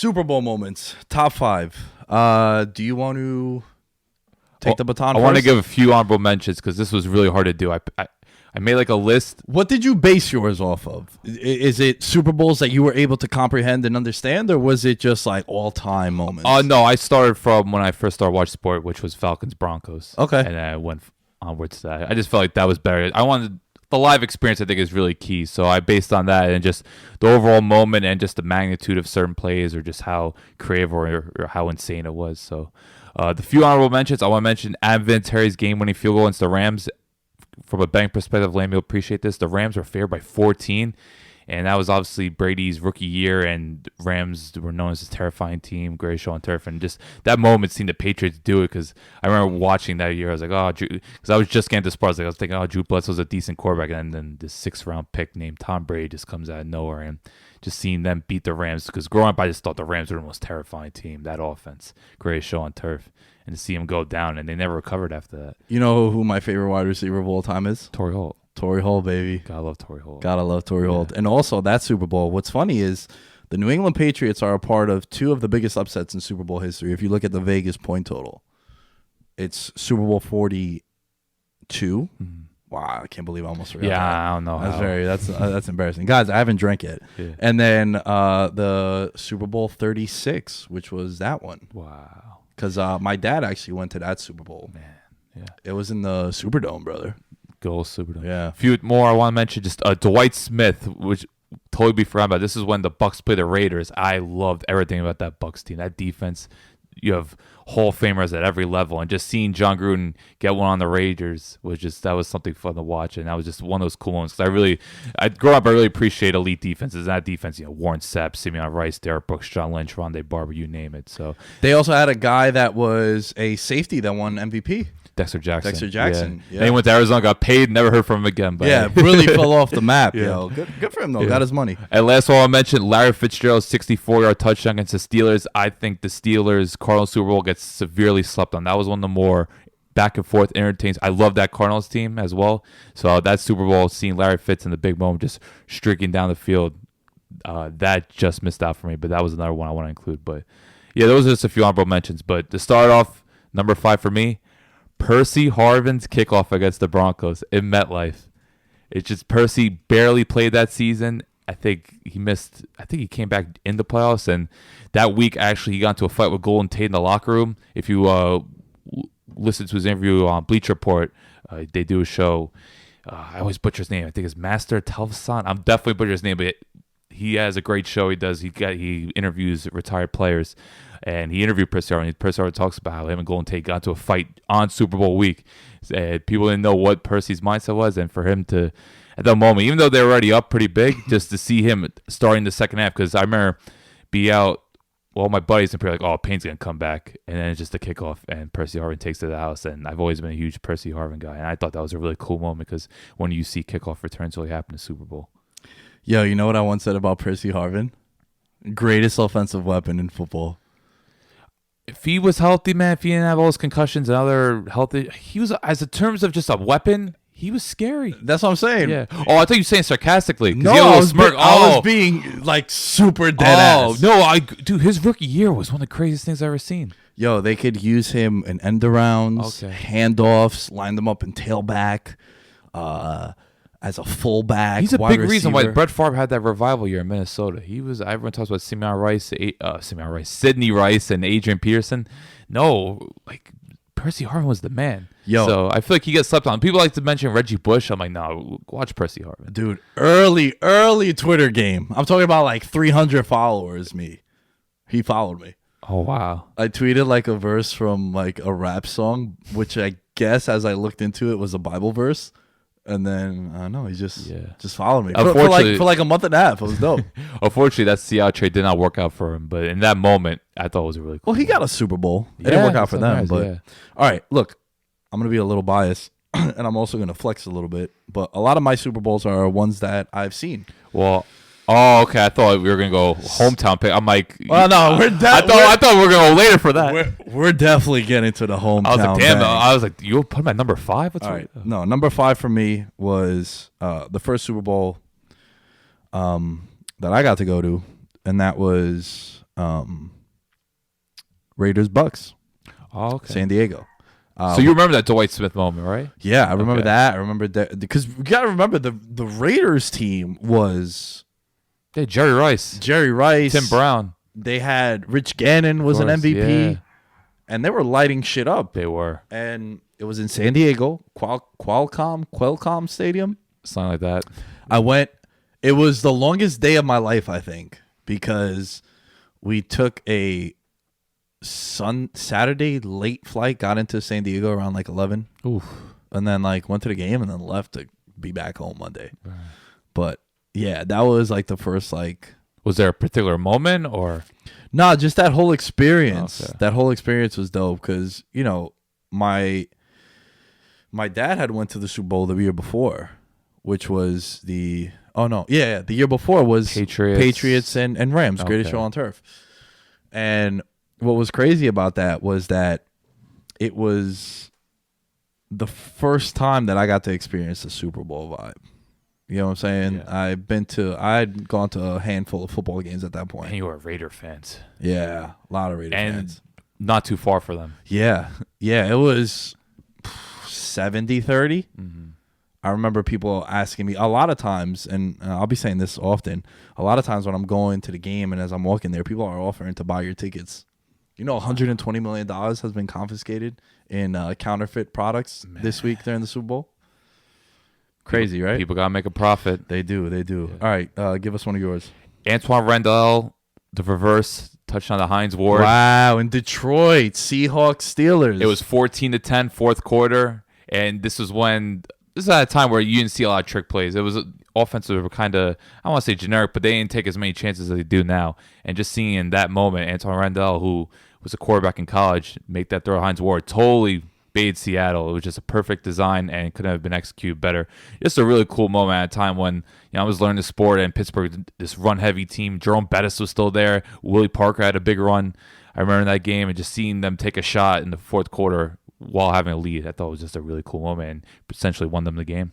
Super Bowl moments, top 5. Do you want to take the baton? I want to give a few honorable mentions because this was really hard to do. I made like a list. What did you base yours off of? Is it Super Bowls that you were able to comprehend and understand, or was it just like all-time moments? No, I started from when I first started watching sport, which was Falcons-Broncos. Okay. And I went onwards to that. I just felt like that was better. I wanted the live experience, I think, is really key. So I based on that and just the overall moment and just the magnitude of certain plays or just how creative or how insane it was. So the few honorable mentions, I want to mention Adam Vinatieri's game-winning field goal against the Rams. From a betting perspective, Lamb, you'll appreciate this. The Rams were favored by 14, and that was obviously Brady's rookie year, and Rams were known as a terrifying team, Gray Shaw and Turf, and just that moment seeing the Patriots do it, because I remember watching that year, I was like, oh, because I was just getting to sports, like I was thinking, oh, Drew Bledsoe's a decent quarterback, and then this 6th-round pick named Tom Brady just comes out of nowhere, and just seeing them beat the Rams, because growing up, I just thought the Rams were the most terrifying team, that offense, Gray Shaw and Turf. And to see him go down, and they never recovered after that. You know who my favorite wide receiver of all time is? Torrey Holt. Torrey Holt, baby. Gotta love Torrey Holt. Gotta love Torrey Holt. And also that Super Bowl. What's funny is the New England Patriots are a part of 2 of the biggest upsets in Super Bowl history. If you look at the Vegas point total, it's Super Bowl 42. Mm-hmm. Wow, I can't believe I almost forgot. Yeah, that. I don't know. That's embarrassing, guys. I haven't drank yet. Yeah. And then the Super Bowl 36, which was that one. Wow. Because my dad actually went to that Super Bowl. Man, yeah. It was in the Superdome, brother. Go Superdome. Yeah. A few more I want to mention. Just Dwight Smith, which totally be forgotten about. This is when the Bucks played the Raiders. I loved everything about that Bucks team. That defense, you have Hall of Famers at every level, and just seeing John Gruden get one on the Raiders that was something fun to watch, and that was just one of those cool moments. Because I grew up, I really appreciate elite defenses. That defense, Warren Sapp, Simeon Rice, Derek Brooks, John Lynch, Rondé Barber, you name it. So they also had a guy that was a safety that won MVP. Dexter Jackson. Yeah. Then he went to Arizona, got paid, never heard from him again. But yeah, really fell off the map. Yeah. Yo, good for him though. Yeah. Got his money. And last one I mentioned, Larry Fitzgerald's 64-yard touchdown against the Steelers. I think the Steelers Cardinals Super Bowl gets severely slept on. That was one of the more back and forth entertains. I love that Cardinals team as well. So that Super Bowl, seeing Larry Fitz in the big moment, just streaking down the field, that just missed out for me. But that was another one I want to include. But yeah, those are just a few honorable mentions. But to start off, number 5 for me, Percy Harvin's kickoff against the Broncos in MetLife. It's just Percy barely played that season. I think he came back in the playoffs, and that week actually he got into a fight with Golden Tate in the locker room. If you listen to his interview on Bleacher Report, they do a show. I always butcher his name. I think it's Master Telvisan. I'm definitely butchering his name, but he has a great show. He interviews retired players. And he interviewed Percy Harvin. Percy Harvin talks about how him and Golden Tate got into a fight on Super Bowl week. And people didn't know what Percy's mindset was. And for him to, at that moment, even though they were already up pretty big, just to see him starting the second half. Because I remember my buddies and people were like, oh, Payne's going to come back. And then it's just a kickoff. And Percy Harvin takes to the house. And I've always been a huge Percy Harvin guy. And I thought that was a really cool moment because when you see kickoff returns really happen in the Super Bowl. Yo, you know what I once said about Percy Harvin? Greatest offensive weapon in football. If he was healthy, man, if he didn't have all his concussions and other healthy, he was, as in terms of just a weapon, he was scary. That's what I'm saying. Yeah. Oh, I thought you were saying sarcastically. No, I was being like super dead ass. No, dude, his rookie year was one of the craziest things I've ever seen. Yo, they could use him in end arounds, handoffs, line them up in tailback, as a fullback. He's a big receiver. reason why Brett Favre had that revival year in Minnesota. Everyone talks about Sidney Rice, and Adrian Peterson. No, like Percy Harvin was the man. Yo, so I feel like he gets slept on. People like to mention Reggie Bush. I'm like, no, watch Percy Harvin, dude. Early Twitter game. I'm talking about like 300 followers. He followed me. Oh wow! I tweeted like a verse from like a rap song, which I guess as I looked into it was a Bible verse. And then I don't know, he just followed me for like a month and a half. It was dope. Unfortunately, that Seattle trade did not work out for him. But in that moment, I thought it was really cool. Well, he got a Super Bowl. It didn't work out for them. All right, look, I'm gonna be a little biased, and I'm also gonna flex a little bit. But a lot of my Super Bowls are ones that I've seen. Well. Oh, okay. I thought we were gonna go hometown pick. I'm like, well, no, I thought we were gonna go later for that. We're definitely getting to the hometown. I was like, damn. I was like, you put him at number 5. What's right? No, number 5 for me was the first Super Bowl that I got to go to. and that was Raiders Bucks, Oh, okay. San Diego. So you remember that Dwight Smith moment, right? Yeah, I remember Okay. that. I remember that because we got to remember the Raiders team was Yeah, Jerry Rice, Jerry Rice, Tim Brown. They had Rich Gannon was an course, MVP, yeah. and they were lighting shit up. They were. And it was in San Diego, Qualcomm Stadium. Something like that. I went. It was the longest day of my life, I think, because we took a Saturday late flight, got into San Diego around like 11, Oof. and then like went to the game and then left to be back home Monday. But yeah, that was like the first like. Was there a particular moment or? Nah, just that whole experience. Okay. That whole experience was dope because my dad had went to the Super Bowl the year before, which was the year before was Patriots and Rams, greatest Okay. show on turf. And what was crazy about that was that it was the first time that I got to experience the Super Bowl vibe. You know what I'm saying? Yeah. I'd gone to a handful of football games at that point. And you were Raider fans. Yeah, a lot of Raider fans. Not too far for them. Yeah, it was 70-30. Mm-hmm. I remember people asking me a lot of times, and I'll be saying this often, a lot of times when I'm going to the game and as I'm walking there, people are offering to buy your tickets. $120 million has been confiscated in counterfeit products this week during the Super Bowl. Crazy, right? People got to make a profit. They do. Yeah. All right, give us one of yours. Antwaan Randle, the reverse touchdown to Hines Ward. Wow, in Detroit, Seahawks, Steelers. It was 14-10, fourth quarter, and this is at a time where you didn't see a lot of trick plays. It was offensive were kind of, I don't want to say generic, but they didn't take as many chances as they do now. And just seeing in that moment, Antwaan Randle, who was a quarterback in college, make that throw to Hines Ward, totally bade Seattle. It was just a perfect design and couldn't have been executed better. Just a really cool moment at a time when I was learning the sport and Pittsburgh, this run-heavy team. Jerome Bettis was still there. Willie Parker had a big run. I remember that game and just seeing them take a shot in the fourth quarter while having a lead. I thought it was just a really cool moment and essentially won them the game.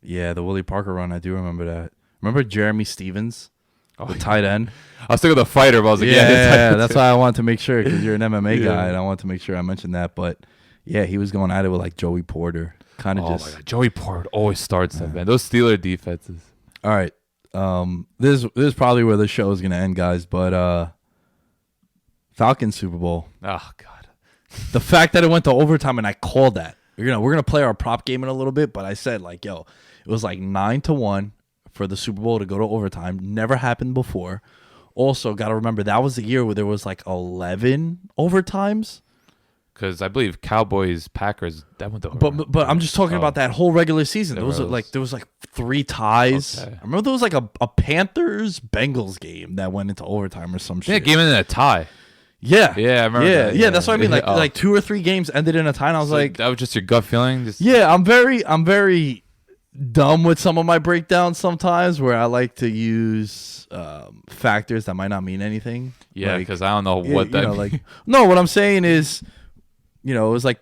Yeah, the Willie Parker run, I do remember that. Remember Jeremy Stevens, the tight end? I was thinking of the fighter, but I was like, yeah, that's why I wanted to make sure because you're an MMA guy, and I wanted to make sure I mentioned that. But yeah, he was going at it with like Joey Porter, kind of just. My God. Joey Porter always starts that, man. Those Steeler defenses. All right, this is probably where the show is gonna end, guys. But Falcons Super Bowl. Oh God, the fact that it went to overtime and I called that. We're gonna play our prop game in a little bit, but I said like, yo, it was like 9-1 for the Super Bowl to go to overtime. Never happened before. Also, got to remember that was the year where there was like 11 overtimes. Because I believe Cowboys, Packers, that went to overtime. But I'm just talking about that whole regular season. There was was. like 3 ties. Okay. I remember there was like a Panthers Bengals game that went into overtime or some shit. Yeah, game ended in a tie. Yeah, I remember that. Yeah, that's what I mean. Like 2 or 3 games ended in a tie, and I was like, that was just your gut feeling. Yeah, I'm very dumb with some of my breakdowns sometimes, where I like to use factors that might not mean anything. Yeah, because I don't know what that. Like, no, what I'm saying is, it was like,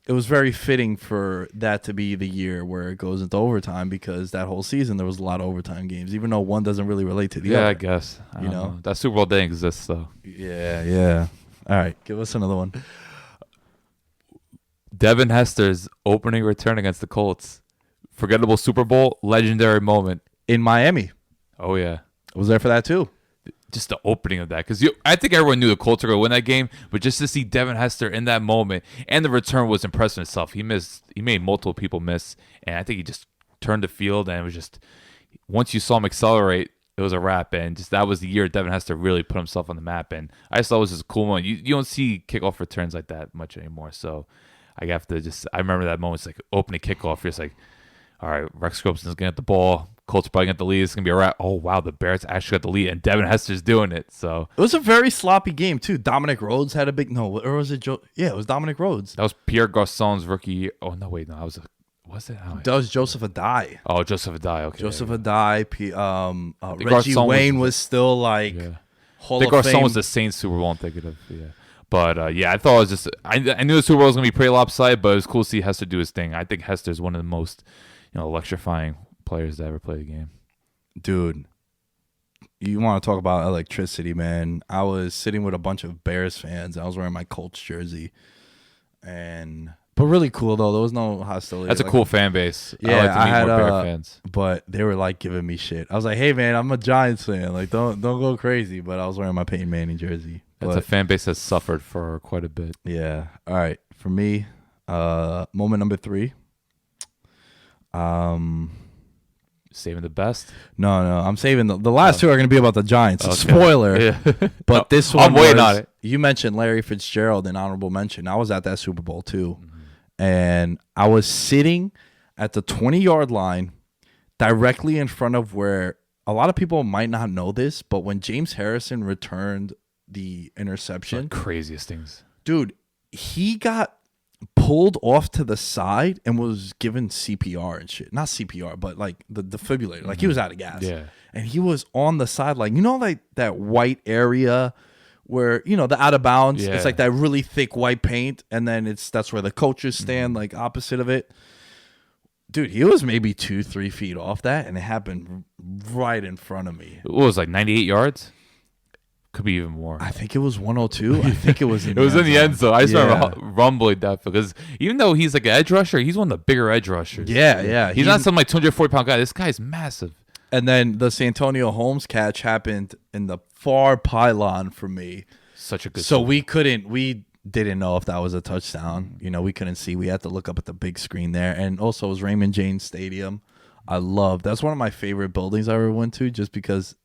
it was very fitting for that to be the year where it goes into overtime because that whole season there was a lot of overtime games, even though one doesn't really relate to the other. Yeah, I guess. I don't know. That Super Bowl didn't exist, though. Yeah. All right, give us another one. Devin Hester's opening return against the Colts. Forgettable Super Bowl, legendary moment. In Miami. Oh, yeah. I was there for that too. Just the opening of that. Because I think everyone knew the Colts were going to win that game, but just to see Devin Hester in that moment, and the return was impressive itself. He made multiple people miss, and I think he just turned the field, and it was just, once you saw him accelerate, it was a wrap, and just that was the year Devin Hester really put himself on the map, and I just thought it was just a cool moment. You don't see kickoff returns like that much anymore, so I remember that moment. It's like opening kickoff, you're just like, all right, Rex Scropson's going to get the ball. Colts probably get the lead. It's going to be a wrap. Oh, wow, the Bears actually got the lead, and Devin Hester's doing it. So it was a very sloppy game, too. Dominic Rhodes had a big... No, or was it Joe? Yeah, it was Dominic Rhodes. That was Pierre Garçon's rookie year. Oh, no, wait, no. Was it? That was Joseph Adai. Oh, Joseph Adai, okay. Joseph Adai. Reggie Wayne was still like Hall of Fame. Garçon was the Saints Super Bowl I'm thinking of, yeah. But, I thought it was just... I knew the Super Bowl was going to be pretty lopsided, but it was cool to see Hester do his thing. I think Hester's one of the most electrifying players to ever play the game. Dude, you want to talk about electricity, man. I was sitting with a bunch of Bears fans. I was wearing my Colts jersey. But really cool, though. There was no hostility. That's a cool fan base. Yeah, I like to meet had more Bear fans. But they were like giving me shit. I was like, hey, man, I'm a Giants fan. Like, don't go crazy. But I was wearing my Peyton Manning jersey. That's a fan base that's suffered for quite a bit. Yeah. All right. For me, moment number 3. Saving the best. No. I'm saving the last two are going to be about the Giants. Okay. Spoiler. Yeah. But this one I'm waiting on it. You mentioned Larry Fitzgerald in honorable mention. I was at that Super Bowl too. And I was sitting at the 20-yard line directly in front of where a lot of people might not know this, but when James Harrison returned the interception, The craziest things. dude, he got pulled off to the side and was given CPR and shit. Not CPR, but like the defibrillator. Like he was out of gas. Yeah. And he was on the sideline. You know, like that white area where, you know, the out of bounds, Yeah. it's like that really thick white paint. And then that's where the coaches stand, like opposite of it. Dude, he was maybe 2-3 feet off that, and it happened right in front of me. It was like 98 yards. Could be even more. I think it was 102. I think it was in It was in the end zone. I just Yeah. remember rumbling that because even though he's like an edge rusher, he's one of the bigger edge rushers. Yeah. He's not some like 240-pound guy. This guy's massive. And then the Santonio Holmes catch happened in the far pylon for me. Such a good. So we didn't know if that was a touchdown. You know, we couldn't see. We had to look up at the big screen there. And also it was Raymond James Stadium. That's one of my favorite buildings I ever went to just because,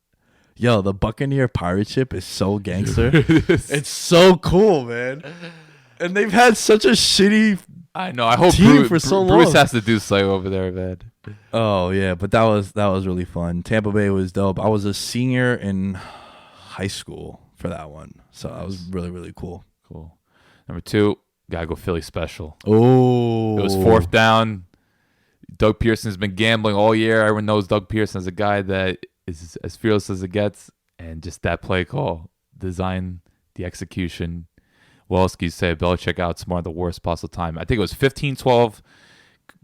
yo, the Buccaneer pirate ship is so gangster. It's so cool, man. And they've had such a shitty I know. I hope team for so Bruce long. has to do something over there, man. Oh yeah, but that was really fun. Tampa Bay was dope. I was a senior in high school for that one, so that was really, really cool. Cool. Number 2, gotta go Philly special. Oh, It was 4th down. Doug Pearson's been gambling all year. Everyone knows Doug Pearson is a guy that is as fearless as it gets, and just that play call, design, the execution. What else can you say? Belichick outsmarted the worst possible time. I think it was 15-12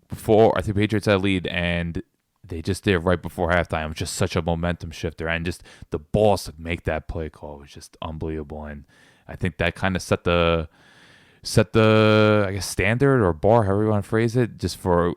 before I think Patriots had a lead, and they just did it right before halftime. It was just such a momentum shifter, and just the balls to make that play call was just unbelievable. And I think that kind of set the I guess standard or bar, however you want to phrase it, just for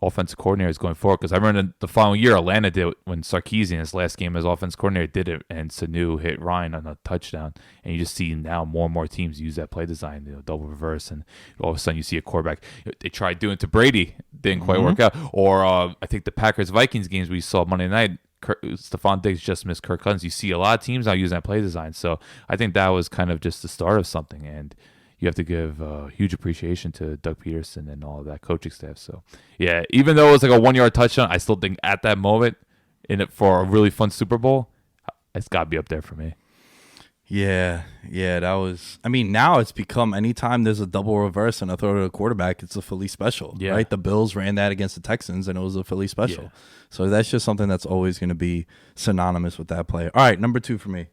offensive coordinators going forward. Because I remember the following year Atlanta did it when Sarkisian, his last game as offensive coordinator, did it, and Sanu hit Ryan on a touchdown. And you just see now more and more teams use that play design, double reverse, and all of a sudden you see a quarterback. They tried doing it to Brady, didn't quite work out. Or I think the Packers-Vikings games we saw Monday night, Stephon Diggs just missed Kirk Cousins. You see a lot of teams now using that play design. So I think that was kind of just the start of something, and you have to give huge appreciation to Doug Peterson and all of that coaching staff. So, yeah, even though it was like a 1-yard touchdown, I still think at that moment, in it for a really fun Super Bowl, it's got to be up there for me. Yeah, that was. I mean, now it's become anytime there's a double reverse and a throw to the quarterback, it's a Philly special, Yeah. right? The Bills ran that against the Texans, and it was a Philly special. Yeah. So that's just something that's always going to be synonymous with that play. All right, number 2 for me,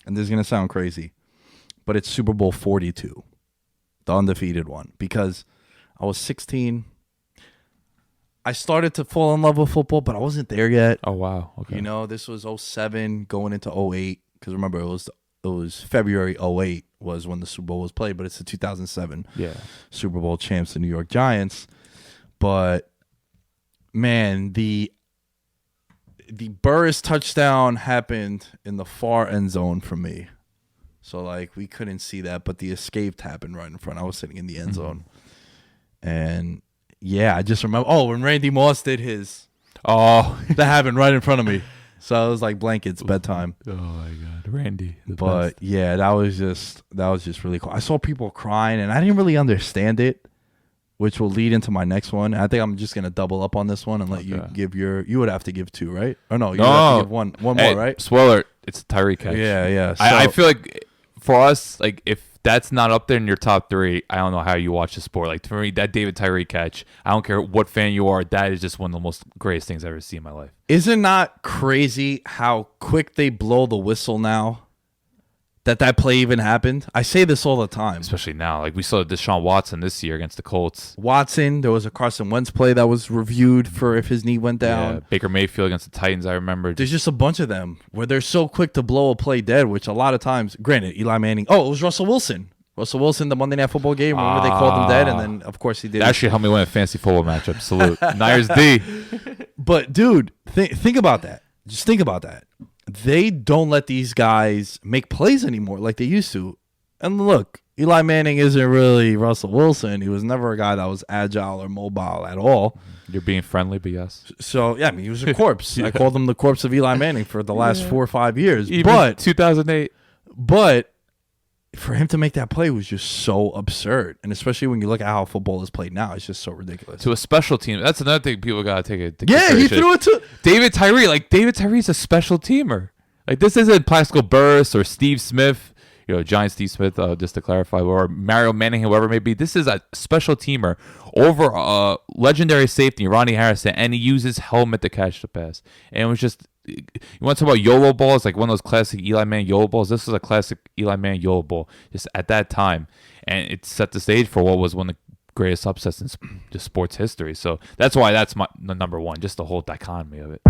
and this is going to sound crazy, but it's Super Bowl 42, the undefeated one, because I was 16. I started to fall in love with football, but I wasn't there yet. Oh, wow. Okay. You know, this was 07 going into 08, because remember, it was February 08 was when the Super Bowl was played, but it's the 2007 Super Bowl champs, the New York Giants. But, man, the Burris touchdown happened in the far end zone for me. So, like, we couldn't see that, but the escape happened right in front. I was sitting in the end zone. And, yeah, I just remember, when Randy Moss did his, that happened right in front of me. So it was like blankets, bedtime. Oh, my God. Randy. But, yeah, that was just really cool. I saw people crying, and I didn't really understand it, which will lead into my next one. I think I'm just going to double up on this one and let you give you would have to give 2, right? Or no, you would have to give one more, right? Spoiler, it's a Tyree catch. Yeah. So, I feel like for us, like if that's not up there in your top 3, I don't know how you watch the sport. Like for me, that David Tyree catch, I don't care what fan you are, that is just one of the most greatest things I've ever seen in my life. Isn't that crazy how quick they blow the whistle now? that play even happened. I say this all the time. Especially now. Like we saw Deshaun Watson this year against the Colts. Watson, there was a Carson Wentz play that was reviewed for if his knee went down. Yeah, Baker Mayfield against the Titans, I remember. There's just a bunch of them where they're so quick to blow a play dead, which a lot of times, granted, Eli Manning. Oh, it was Russell Wilson. Russell Wilson, the Monday Night Football game. Remember they called him dead, and then, of course, he did. That actually helped me win a fantasy football matchup. Salute. Niners D. But, dude, think about that. Just think about that. They don't let these guys make plays anymore like they used to. And look, Eli Manning isn't really Russell Wilson. He was never a guy that was agile or mobile at all. You're being friendly, but yes. So, yeah, I mean, he was a corpse. I called him the corpse of Eli Manning for the last 4 or 5 years. Even but 2008. But for him to make that play was just so absurd. And especially when you look at how football is played now, it's just so ridiculous. To a special team. That's another thing people got to take it. Yeah, he threw it to David Tyree. Like, David Tyree's a special teamer. Like, this isn't Plaxico Burress or Steve Smith, Giant Steve Smith, just to clarify, or Mario Manning, whoever it may be. This is a special teamer over a legendary safety, Ronnie Harrison, and he uses helmet to catch the pass. And it was just, you want to talk about YOLO balls, like one of those classic Eli Manning YOLO balls? This was a classic Eli Manning YOLO ball just at that time. And it set the stage for what was one of the greatest upsets in just sports history. So that's why that's the number one, just the whole dichotomy of it.